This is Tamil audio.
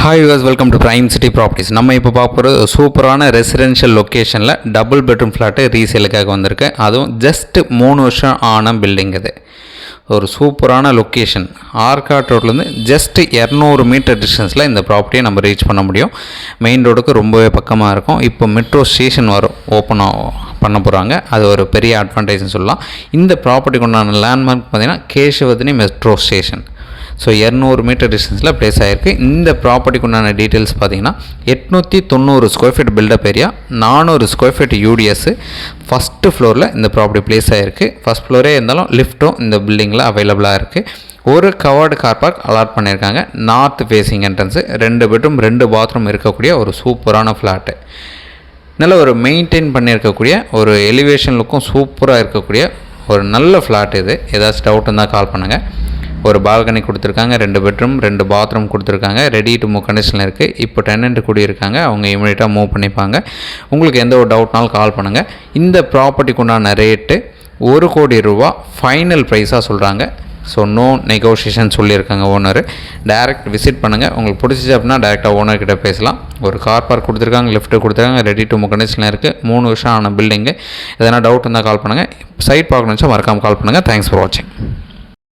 Hi use welcome to prime city properties. நம்ம இப்போ பார்க்க போகிறது சூப்பரான ரெசிடென்ஷியல் லொக்கேஷனில் டபுள் பெட்ரூம் ஃப்ளாட்டு ரீசேலுக்காக வந்திருக்கு. அதுவும் ஜஸ்ட் 3 வருஷம் ஆன பில்டிங். இது ஒரு சூப்பரான லொக்கேஷன். ஆர்காட் ரோட்லேருந்து ஜஸ்ட் 200 மீட்டர் டிஸ்டன்ஸில் இந்த ப்ராப்பர்ட்டியை நம்ம ரீச் பண்ண முடியும். மெயின் ரோடுக்கு ரொம்பவே பக்கமாக இருக்கும். இப்போ மெட்ரோ ஸ்டேஷன் ஓப்பன் பண்ண போகிறாங்க. அது ஒரு பெரிய அட்வான்டேஜ்னு சொல்லலாம். இந்த ப்ராப்பர்ட்டிக்கு உண்டான லேண்ட்மார்க் பார்த்திங்கன்னா Kesavardhini metro station. So 200 metre டிஸ்டன்ஸில் ப்ளேஸ் ஆகிருக்கு. இந்த ப்ராப்பர்ட்டிக்கு உண்டான டீட்டெயில்ஸ் பார்த்தீங்கன்னா 890 square feet built up area, 400 square feet UDS. First ஃப்ளோரில் இந்த ப்ராப்பர்ட்டி ப்ளேஸ் ஆகிருக்கு. ஃபஸ்ட் ஃப்ளோரே இருந்தாலும் லிஃப்ட்டும் இந்த பில்டிங்கில் அவைலபிளாக இருக்குது. ஒரு கவர்டு கார் பார்க் அலாட் பண்ணியிருக்காங்க. North facing entrance, 2 bedroom 2 bathroom இருக்கக்கூடிய ஒரு சூப்பரான ஃப்ளாட்டு. நல்ல ஒரு மெயின்டைன் பண்ணியிருக்கக்கூடிய ஒரு எலிவேஷன் லுக்கும் சூப்பராக இருக்கக்கூடிய ஒரு நல்ல ஃப்ளாட் இது. ஏதாச்சும் டவுட் இருந்தால் கால் பண்ணுங்கள். ஒரு பால்கனி கொடுத்துருக்காங்க, 2 பெட்ரூம் 2 பாத்ரூம் கொடுத்துருக்காங்க. ரெடி டு மூவ் கண்டிஷனில் இருக்குது. இப்போ டெனண்ட் கூடியிருக்காங்க. அவங்க இமீடியட்டாக மூவ் பண்ணிப்பாங்க. உங்களுக்கு எந்த ஒரு டவுட்னாலும் கால் பண்ணுங்கள். இந்த ப்ராப்பர்ட்டிக்கு உண்டான ரேட்டு 1 கோடி ரூபா ஃபைனல் ப்ரைஸாக சொல்கிறாங்க. ஸோ நோ நெகோஷியேஷன் சொல்லியிருக்காங்க ஓனர். டைரக்ட் விசிட் பண்ணுங்கள். உங்களுக்கு பிடிச்சிச்சு அப்படின்னா டேரெக்டாக ஓனர்கிட்ட பேசலாம். ஒரு கார் பார்க் கொடுத்துருக்காங்க, லிஃப்ட்டு கொடுத்துருக்காங்க. ரெடி டு மூவ் கண்டிஷனில் இருக்குது. 3 வருஷம் ஆன பில்டிங்கு. எதனா டவுட் இருந்தால் கால் பண்ணுங்கள். சைட் பார்க்கணுன்னு வச்சா மறக்காமல் கால் பண்ணுங்கள். தேங்க்ஸ் ஃபார் வாட்சிங்.